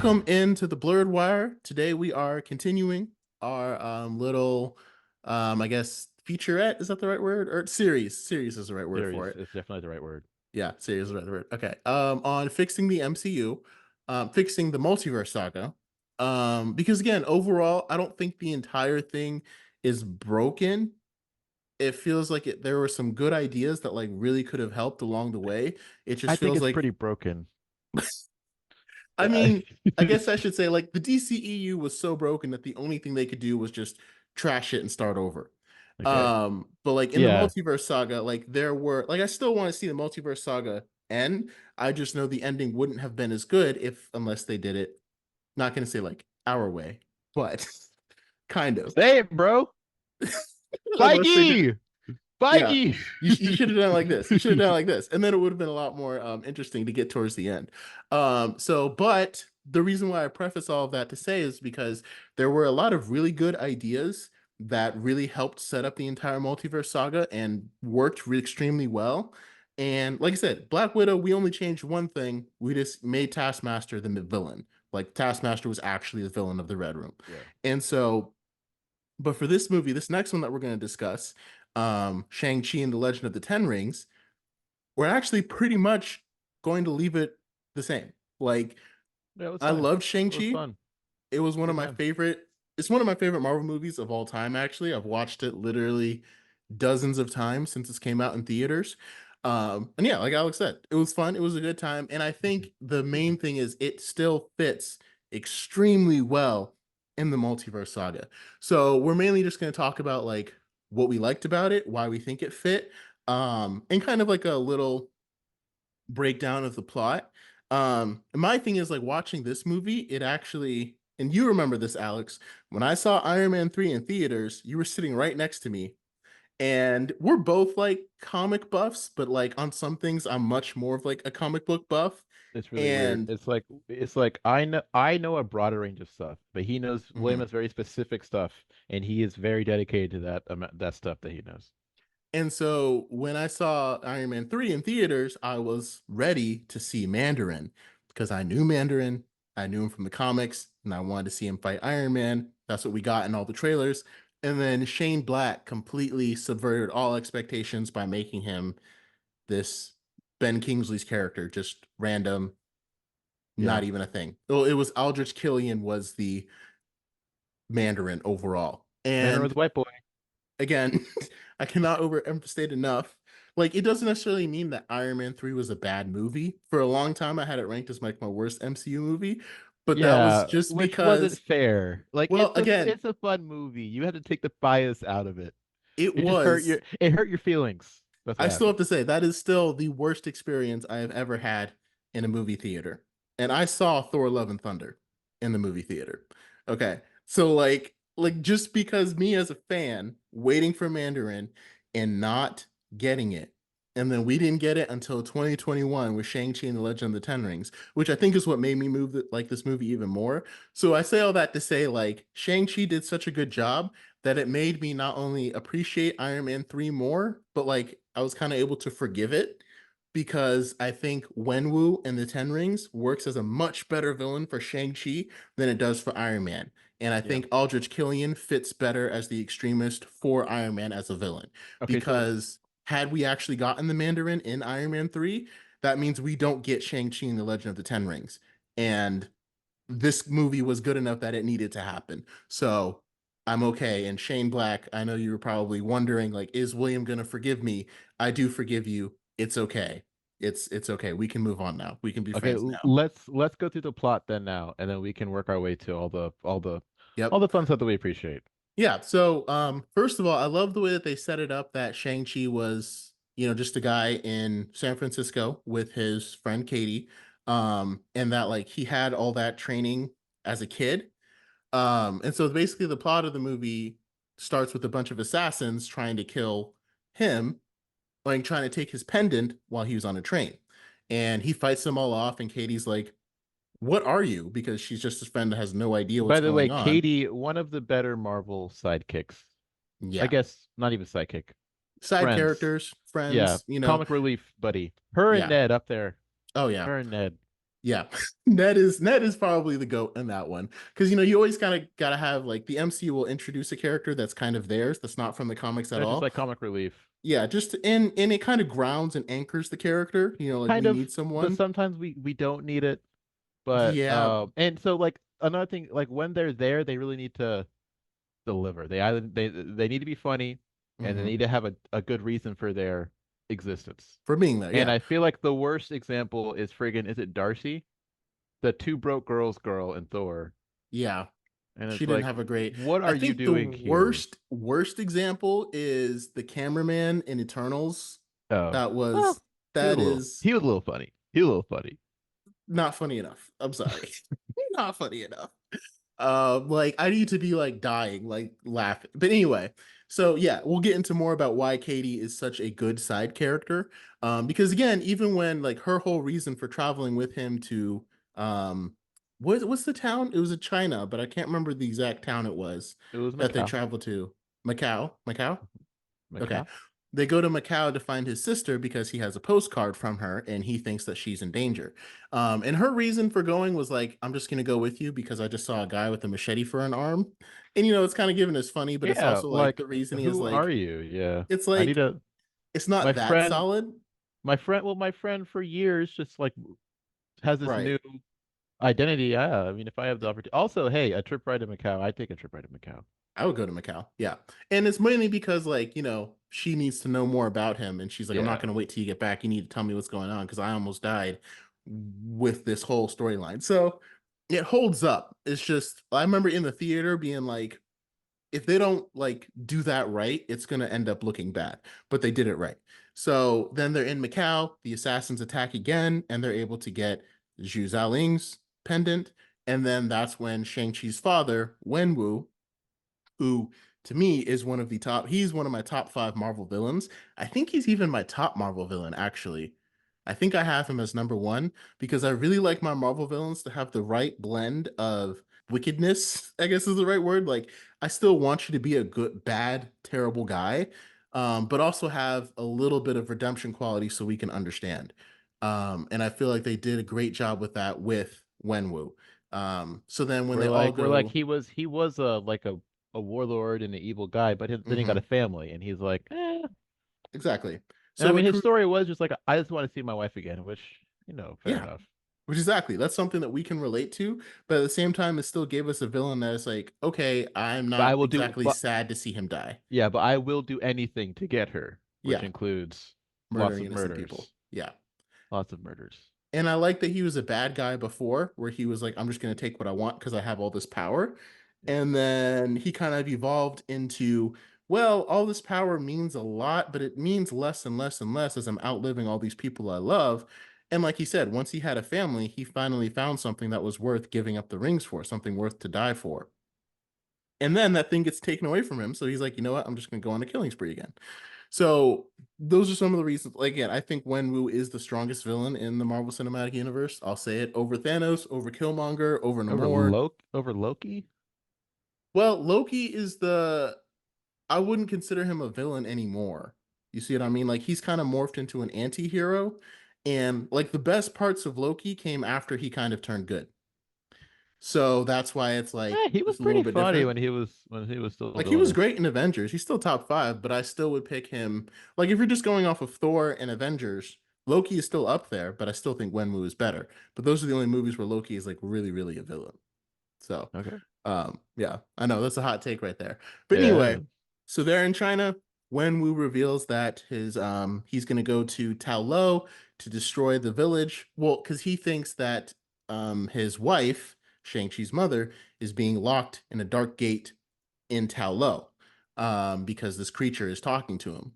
Welcome into the Blurred Wire. Today we are continuing our little, I guess, featurette. Is that the right word? Or series? Series is the right word for Series it. is definitely the right word. Yeah, series is the right word. Okay. On fixing the MCU, fixing the Multiverse Saga. Because again, overall, I don't think the entire thing is broken. It feels like there were some good ideas that like really could have helped along the way. It I just think feels it's like pretty broken. I mean, I guess I should say like the DCEU was so broken that the only thing they could do was just trash it and start over. Okay. But like in the Yeah. multiverse saga, like there were like I still want to see the multiverse saga end. I just know the ending wouldn't have been as good if unless they did it, not gonna say like our way, but kind of. Say it, bro. Unless they did Feige! yeah. Feige! You should have done it like this. You should have done it like this. And then it would have been a lot more interesting to get towards the end. But the reason why I preface all of that to say is because there were a lot of really good ideas that really helped set up the entire multiverse saga and worked extremely well. And like I said, Black Widow, we only changed one thing. We just made Taskmaster the villain. Like Taskmaster was actually the villain of the Red Room. Yeah. And so but for this movie, this next one that we're going to discuss, Shang-Chi and the Legend of the Ten Rings, we're actually pretty much going to leave it the same. Like, Yeah, it was I fine. loved It was Shang-Chi. fun. It was one of Good my time. favorite, it's one of my favorite Marvel movies of all time, actually. I've watched it literally dozens of times since it came out in theaters. And yeah, like Alex said, it was fun. It was a good time. And I think the main thing is it still fits extremely well in the multiverse saga. So we're mainly just going to talk about like what we liked about it, why we think it fit, and kind of like a little breakdown of the plot. And my thing is like watching this movie, it actually, and you remember this, Alex, when I saw Iron Man 3 in theaters, you were sitting right next to me. And we're both like comic buffs, but like on some things, I'm much more of like a comic book buff. It's really weird. And It's like I know a broader range of stuff, but he knows William mhm. has very specific stuff, and he is very dedicated to that stuff that he knows. And so when I saw Iron Man 3 in theaters, I was ready to see Mandarin because I knew Mandarin. I knew him from the comics and I wanted to see him fight Iron Man. That's what we got in all the trailers. And then Shane Black completely subverted all expectations by making him this Ben Kingsley's character, just random, Yeah. not even a thing. Well, it was Aldrich Killian was the Mandarin overall. Mandarin was And a white boy. again, I cannot overemphasize enough. Like, it doesn't necessarily mean that Iron Man 3 was a bad movie. For a long time, I had it ranked as like my worst MCU movie, but that was Yeah, just which wasn't because, fair. Like well, again, it's a fun movie. You had to take the bias out of it. it It just was, hurt your feelings. That's I what still have happened. to say, that is still the worst experience I have ever had in a movie theater. And I saw Thor Love and Thunder in the movie theater. Okay. So like just because me as a fan waiting for Mandarin and not getting it. And then we didn't get it until 2021 with Shang-Chi and the Legend of the Ten Rings, which I think is what made me like this movie even more. So I say all that to say like Shang-Chi did such a good job that it made me not only appreciate Iron Man 3 more, but like I was kind of able to forgive it because I think Wenwu and the Ten Rings works as a much better villain for Shang-Chi than it does for Iron Man. And I Yeah. think Aldrich Killian fits better as the extremist for Iron Man as a villain. Okay, so Because had we actually gotten the Mandarin in Iron Man 3, that means we don't get Shang-Chi and the Legend of the Ten Rings. And this movie was good enough that it needed to happen. So I'm okay. And Shane Black, I know you were probably wondering, like, is William gonna forgive me? I do forgive you. It's okay. It's okay. We can move on now. We can be okay, friends now. let's go through the plot then now, and then we can work our way to all Yep. the fun stuff that we appreciate. Yeah. So first of all, I love the way that they set it up that Shang-Chi was, just a guy in San Francisco with his friend Katie. And that like he had all that training as a kid. And so basically the plot of the movie starts with a bunch of assassins trying to kill him, like trying to take his pendant while he was on a train. And he fights them all off, and Katie's like, "What are you?" Because she's just his friend that has no idea By what's the way, going on. Katie, one of the better Marvel sidekicks. I Yeah. guess not even sidekick. Side Friends. characters, Yeah, friends, comic relief buddy. Her and yeah. Ned up there. Oh yeah. Her and Ned. Yeah, Ned is probably the goat in that one because you always kind of gotta have like the MCU will introduce a character that's kind of theirs that's not from the comics at It's just all. like comic relief. Yeah, just and it kind of grounds and anchors the character. Like Kind we of, need but someone. sometimes we don't need it. But Yeah. and so like another thing, like when they're there, they really need to deliver. They need to be funny and they Hmm. need to have a good reason for their existence. For being there. And Yeah. I feel like the worst example is friggin' is it Darcy? The two broke girls girl in Thor. Yeah. And She it's didn't like, have a great. what I are you think the doing here? worst example is the cameraman in Eternals. Oh, That well, was that is he was a little funny. He was a little funny. not funny enough. I'm sorry. Not funny enough. Like I need to be like dying, like laughing. But anyway, so yeah, we'll get into more about why Katie is such a good side character. Because again, even when like her whole reason for traveling with him to what's the town? It was in China, but I can't remember the exact town it was It was that they Macau. traveled to. Macau? Macau? Okay. Macau. They go to Macau to find his sister because he has a postcard from her and he thinks that she's in danger. And her reason for going was like, I'm just going to go with you because I just saw a guy with a machete for an arm. And, it's kind of given as funny, but it's Yeah, also like like the reasoning is who are like, you? Yeah. it's I need like, a it's my not that friend solid. my friend for years just like has this Right. new identity. Yeah. I mean, if I have the opportunity. Also, hey, a trip ride to Macau. I take a trip ride to Macau. I would go to Macau. Yeah. And it's mainly because like, she needs to know more about him. And she's like, I'm not Yeah. going to wait till you get back. You need to tell me what's going on because I almost died with this whole storyline. So it holds up. It's just, I remember in the theater being like, if they don't like do that right, it's going to end up looking bad. But they did it right. So then they're in Macau. The assassins attack again and they're able to get Xu Xialing's pendant. And then that's when Shang-Chi's father, Wenwu, who to me is he's one of my top five Marvel villains. I think he's even my top Marvel villain, actually. I think I have him as number one because I really like my Marvel villains to have the right blend of wickedness, I guess is the right word. Like, I still want you to be a good, bad, terrible guy, but also have a little bit of redemption quality so we can understand. And I feel like they did a great job with that with Wenwu. So then when they all We're like go, he was a warlord and an evil guy, but then he got a mhm, family, and he's like, eh. exactly. And I So mean, it his cru story was just like, I just want to see my wife again, which fair yeah, enough. which exactly that's something that we can relate to, but at the same time, it still gave us a villain that is like, okay, I'm But I not will do, exactly but sad to see him die. yeah, but I will do anything to get her, which Yeah, includes lots murdering of innocent people. murders, Yeah. lots of murders. And I like that he was a bad guy before, where he was like, I'm just going to take what I want because I have all this power. Yeah. And then he kind of evolved into, well, all this power means a lot, but it means less and less and less as I'm outliving all these people I love. And like he said, once he had a family, he finally found something that was worth giving up the rings for, something worth to die for. And then that thing gets taken away from him. So he's like, you know what? I'm just going to go on a killing spree again. So those are some of the reasons. Like, again, I think Wenwu is the strongest villain in the Marvel Cinematic Universe. I'll say it over Thanos, over Killmonger, over Namor. Over Loki? Well, Loki is I wouldn't consider him a villain anymore. You see what I mean? Like he's kind of morphed into an anti-hero. And like the best parts of Loki came after he kind of turned good. So that's why it's like He was it's a little pretty bit funny different. when he was still Like he was villainous. great in Avengers. He's still top five, but I still would pick him. Like if you're just going off of Thor and Avengers, Loki is still up there, but I still think Wenwu is better. But those are the only movies where Loki is like really, really a villain. So, Okay. yeah, I know that's a hot take right there. But anyway, Yeah. so they're in China. Wenwu reveals that he's gonna go to Tao Lao to destroy the village. Well, because he thinks that his wife, Shang-Chi's mother, is being locked in a dark gate in Tao Lo, because this creature is talking to him.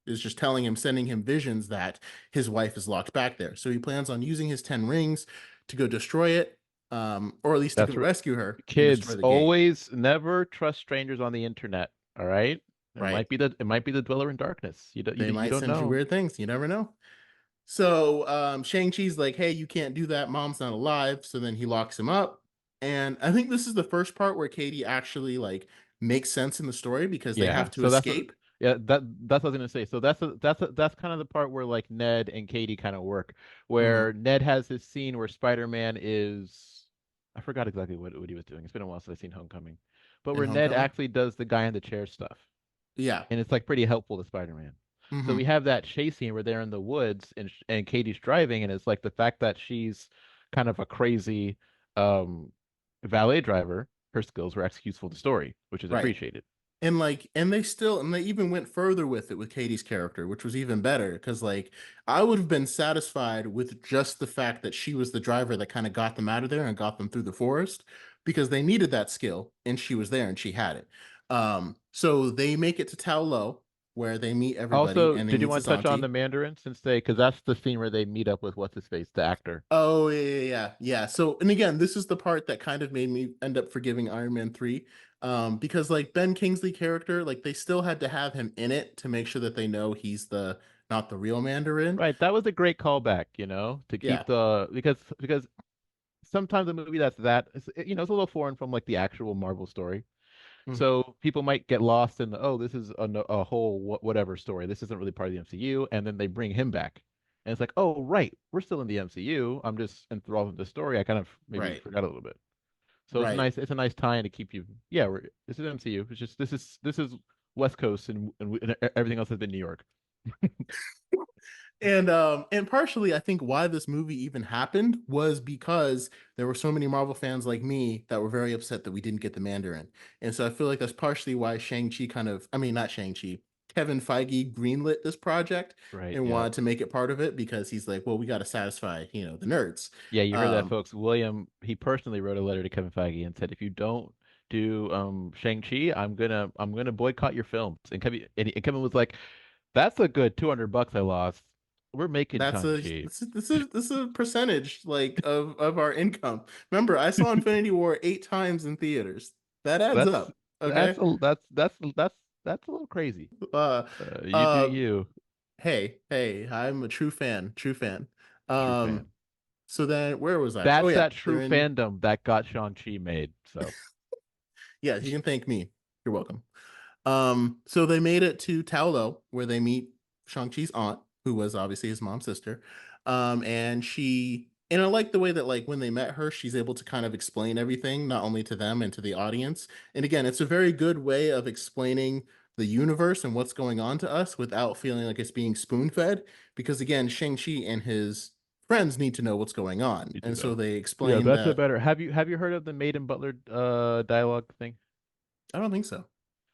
Is just telling him, sending him visions that his wife is locked back there. So he plans on using his 10 rings to go destroy it, or at least to go That's right. rescue her and destroy Kids, the gate. always never trust strangers on the internet. All right. Right? It might be the dweller in darkness. They You might don't send you know. weird things. You never know. So Shang-Chi's like, hey, you can't do that. Mom's not alive. So then he locks him up. And I think this is the first part where Katie actually like makes sense in the story because they Yeah. have to escape. Yeah, that's what I was gonna say. So that's kind of the part where like Ned and Katie kind of work, Hmm. where Ned has this scene where Spider-Man is, I forgot exactly what he was doing. It's been a while since I've seen Homecoming, but In where Ned Homecoming. actually does the guy in the chair stuff, Yeah. and it's like pretty helpful to Spider-Man. So we Hmm. have that chase scene where they're in the woods and Katie's driving, and it's like the fact that she's kind of a crazy um valet driver, her skills were actually useful to the story, which is Right. appreciated. And they even went further with it with Katie's character, which was even better because like I would have been satisfied with just the fact that she was the driver that kind of got them out of there and got them through the forest because they needed that skill and she was there and she had it. So they make it to Tao Lo where they meet everybody Also, and they did you meet want his to touch on the auntie. Mandarin since they, because that's the scene where they meet up with what's his face, the actor. Oh yeah. So and again, this is the part that kind of made me end up forgiving Iron Man 3. Because like Ben Kingsley character, like they still had to have him in it to make sure that they know he's the not the real Mandarin. Right, that was a great callback, to keep Yeah. the because sometimes a movie it's a little foreign from like the actual Marvel story. Mhm. So people might get lost in this is a whole whatever story. This isn't really part of the MCU, and then they bring him back, and it's like, oh right, we're still in the MCU. I'm just enthralled with the story. I kind of maybe Right. forgot a little bit. So it's Right. nice. It's a nice tie-in to keep you. Yeah, this is MCU. It's just this is West Coast, and everything else has been New York. And partially I think why this movie even happened was because there were so many Marvel fans like me that were very upset that we didn't get the Mandarin. And so I feel like that's partially why Shang-Chi kind of I mean not Shang-Chi, Kevin Feige greenlit this project Right. and Yeah. wanted to make it part of it because he's like, well, we got to satisfy, the nerds. Yeah. You heard that, Um, folks. William, he personally wrote a letter to Kevin Feige and said, if you don't do Shang-Chi, I'm gonna boycott your films. And Kevin was like, that's a good $200 I lost. We're making that's a Shang-Chi. this is a percentage like of our income. Remember, I saw Infinity War 8 times in theaters. That adds That's up. Okay. that's a little crazy. Uh, You do uh, you, hey, I'm a true fan, true fan. true Um, fan. so then where was I? Oh That's yeah, that they're true in. fandom that got Shang-Chi made. So Yeah, you can thank me. You're welcome. So they made it to Tao Lo, where they meet Shang-Chi's aunt, who was obviously his mom's sister. And I like the way that like when they met her, she's able to kind of explain everything, not only to them and to the audience. And again, it's a very good way of explaining the universe and what's going on to us without feeling like it's being spoon-fed. Because again, Shang-Chi and his friends need to know what's going on. you do And so know. they Yeah, explain that's a that better. Have you heard of the Maid and Butler dialogue thing? I don't think so.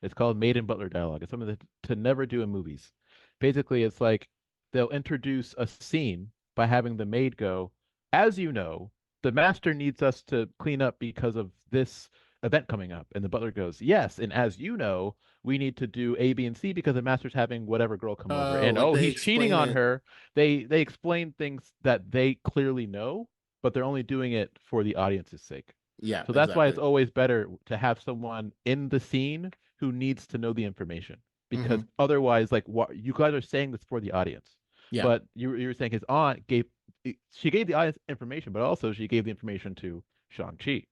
It's called Maid and Butler dialogue. It's something to never do in movies. Basically, it's like they'll introduce a scene by having the maid go, as you know, the master needs us to clean up because of this event coming up. And the butler goes, yes. And as you know, we need to do A, B, and C because the master's having whatever girl come over. And Like oh, they he's cheating explain on it. her. They explain things that they clearly know, but they're only doing it for the audience's sake. Yeah, So that's why it's exactly. always better to have someone in the scene who needs to know the information because Hmm. otherwise, like, what you guys are saying this for the audience, Yeah. but you were saying his aunt gave the audience information, but also she gave the information to Shang-Chi.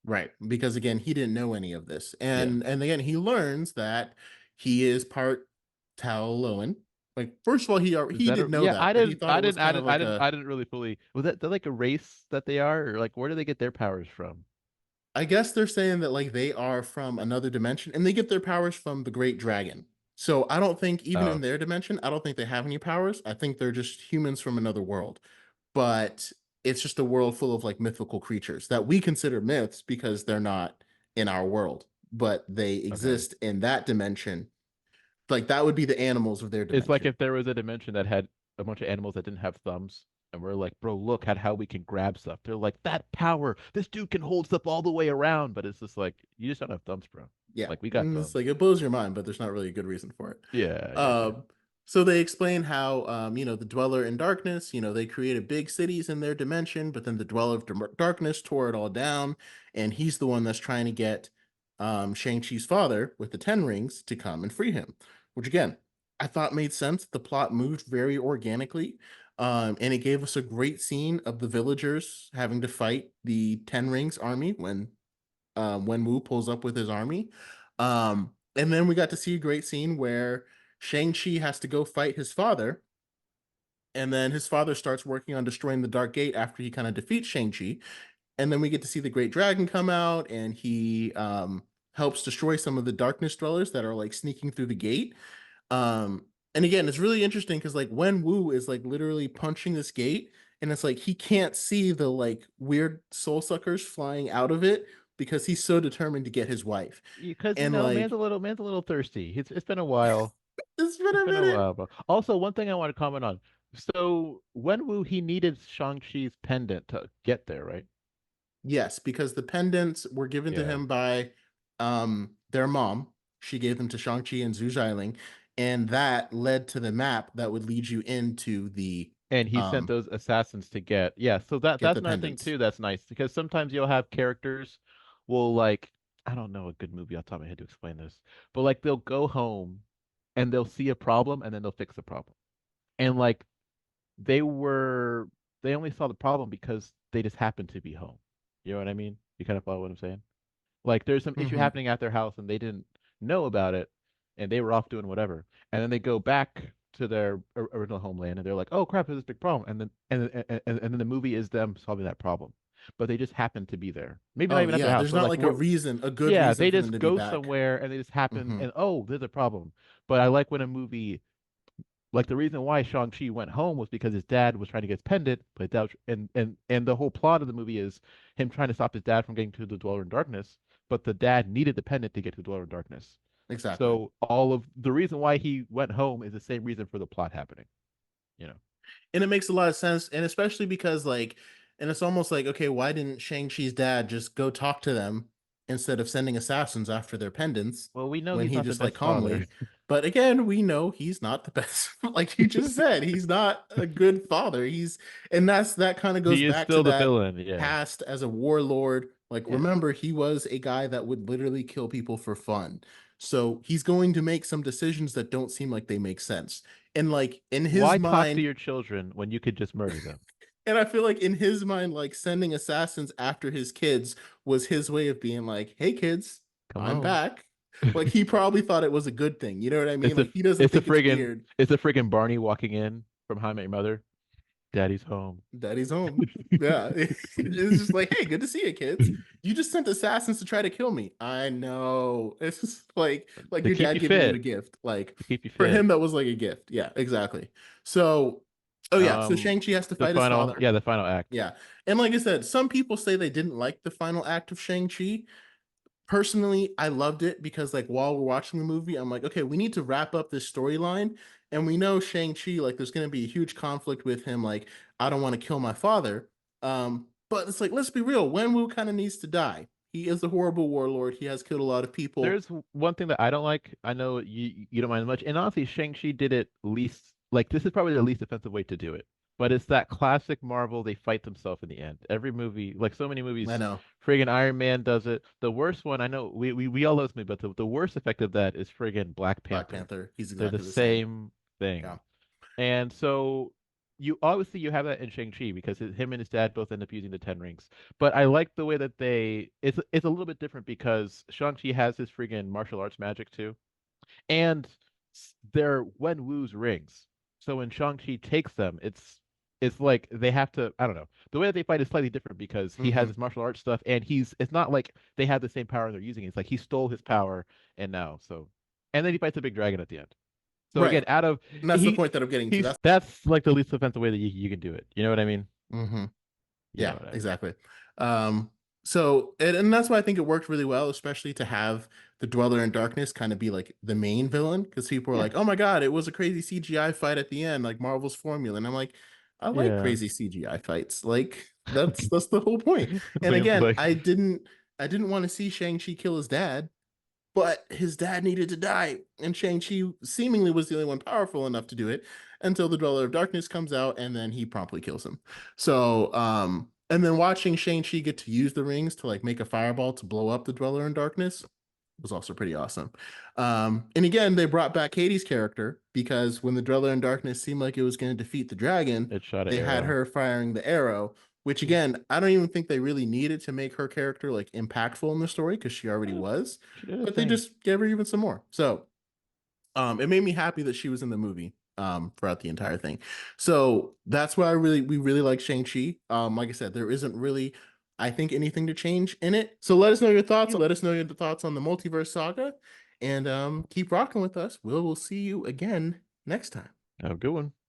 Right. Because again, he didn't know any of this. Yeah. And again, he learns that he is part Tao Loan. Like first of all, Is he that did know yeah, that, but he thought it was kind of like a I didn't really fully, was that they're like a race that they are, or like where do they get their powers from? I guess they're saying that like they are from another dimension and they get their powers from the Great Dragon. So I don't think even in Oh, their dimension, I don't think they have any powers. I think they're just humans from another world. But it's just a world full of like mythical creatures that we consider myths because they're not in our world, but they okay. exist in that dimension. Like that would be the animals of their It's like dimension. if there was a dimension that had a bunch of animals that didn't have thumbs, and we're like, bro, look at how we can grab stuff. They're like, that power, this dude can hold stuff all the way around, but it's just like, you just don't have thumbs, bro. Yeah. Like, we got And it's thumbs. like it blows your mind, but there's not really a good reason for it. Yeah, I get you. Um, so they explain how, the Dweller in Darkness, they created big cities in their dimension, but then the Dweller of Darkness tore it all down, and he's the one that's trying to get Shang-Chi's father with the Ten Rings to come and free him, which again, I thought made sense. The plot moved very organically, and it gave us a great scene of the villagers having to fight the Ten Rings army when Wenwu pulls up with his army. And then we got to see a great scene where Shang-Chi has to go fight his father, and then his father starts working on destroying the Dark Gate after he kind of defeats Shang-Chi. And then we get to see the Great Dragon come out, and he helps destroy some of the darkness dwellers that are like sneaking through the gate. And again, it's really interesting because like Wenwu is like literally punching this gate, and it's like he can't see the like weird soul suckers flying out of it because he's so determined to get his wife. Because And like man's a little thirsty. It's been a while. it's been It's a been a minute. while, bro. Also, one thing I want to comment on. So Wenwu, he needed Shang-Chi's pendant to get there, right? Yes, because the pendants were given to Yeah. him by their mom. She gave them to Shang-Chi and Xu Xialing, and that led to the map that would lead you into the And he sent um those assassins to get, yeah, so get that's the another thing pendants. too that's nice because sometimes you'll have characters will like, I don't know a good movie off the top of my head to explain this, but like they'll go home and they'll see a problem and then they'll fix the problem. And like they were they only saw the problem because they just happened to be home. You know what I mean? You kind of follow what I'm saying? Like there's some issue Hmm. happening at their house and they didn't know about it and they were off doing whatever. And then they go back to their original homeland and they're like, "Oh crap, there's this big problem." And then the movie is them solving that problem. But they just happen to be there. Maybe not Oh even at their yeah, house. there's So not like like a we're reason, a good yeah, reason they for them just to be go back. somewhere and they just happen Hmm. and oh, there's a problem. But I like when a movie like the reason why Shang-Chi went home was because his dad was trying to get his pendant, but that and the whole plot of the movie is him trying to stop his dad from getting to the Dweller in Darkness, but the dad needed the pendant to get to the Dweller in Darkness. Exactly. So all of the reason why he went home is the same reason for the plot happening, you know. And it makes a lot of sense, and especially because like, and it's almost like, okay, why didn't Shang-Chi's dad just go talk to them instead of sending assassins after their pendants Well, we know when he's he not the just like best father. calmly, but again, we know he's not the best. Like you just said, he's not a good father. And that kind of goes He is back to still the that villain. Yeah. past as a warlord. Like Yeah. remember, he was a guy that would literally kill people for fun. So he's going to make some decisions that don't seem like they make sense. And like in his Why talk to mind, your children when you could just murder them? and I feel like in his mind, like sending assassins after his kids was his way of being like, "Hey kids, Come I'm on. back." Like he probably thought it was a good thing. You know what I mean? It's a Like he doesn't it's a think it's friggin' weird. it's a friggin' Barney walking in from How I Met Your Mother. Daddy's home. Daddy's home. Yeah, it's just like, "Hey, good to see you, kids. You just sent assassins to try to kill me." I know. It's just like To your keep dad you giving you a fit. gift. Like To keep you for fit. him, that was like a gift. Yeah, exactly. So, oh yeah, so Um, Shang-Chi has to the fight his final, father. yeah, the final act. Yeah. And like I said, some people say they didn't like the final act of Shang-Chi. Personally, I loved it because like while we're watching the movie, I'm like, okay, we need to wrap up this storyline. And we know Shang-Chi, like there's gonna be a huge conflict with him, like, I don't want to kill my father. But it's like, let's be real, Wenwu kind of needs to die. He is a horrible warlord. He has killed a lot of people. There's one thing that I don't like. I know you don't mind much, and honestly, Shang-Chi did it least. Like this is probably the least offensive way to do it. But it's that classic Marvel. They fight themselves in the end. Every movie, like so many I movies, know. friggin' Iron Man does it. The worst one, I know we all love this movie, but the worst effect of that is friggin' Black Black Panther. Panther, he's They're the exactly the same. same thing. Yeah. And so you obviously you have that in Shang-Chi because him and his dad both end up using the Ten Rings. But I like the way that it's a little bit different because Shang-Chi has his friggin' martial arts magic too. And they're Wen Wu's rings. So when Shang-Chi takes them, it's like they have to, I don't know. The way that they fight is slightly different because he has Hmm. his martial arts stuff and it's not like they have the same power and they're using it. It's like he stole his power and now so and then he fights a big dragon at the end. So again, Right. out of And that's the he point that I'm getting to. he's That's that's like the least offensive way that you can do it. You know what I mean? hmm You know Yeah, what I mean? exactly. So and that's why I think it worked really well, especially to have the Dweller in Darkness kind of be like the main villain, because people are Yeah. like, "Oh my God, it was a crazy CGI fight at the end, like Marvel's formula." And I'm like, I like Yeah. crazy CGI fights. Like that's the whole point. And Like, again, like I didn't want to see Shang-Chi kill his dad, but his dad needed to die, and Shang-Chi seemingly was the only one powerful enough to do it until the Dweller of Darkness comes out, and then he promptly kills him. So, and then watching Shang-Chi get to use the rings to like make a fireball to blow up the Dweller in Darkness was also pretty awesome. And again, they brought back Katie's character because when the Dweller in Darkness seemed like it was going to defeat the dragon, it shot an they had arrow. her firing the arrow, which again, I don't even think they really needed to make her character like impactful in the story because she already Yeah, was, she did a but they thing. just gave her even some more. So It made me happy that she was in the movie throughout the entire thing. So that's why we really like Shang-Chi. Like I said, there isn't really, I think, anything to change in it. So let us know your thoughts. Let us know your thoughts on the Multiverse Saga, and keep rocking with us. We'll see you again next time. Have a good one.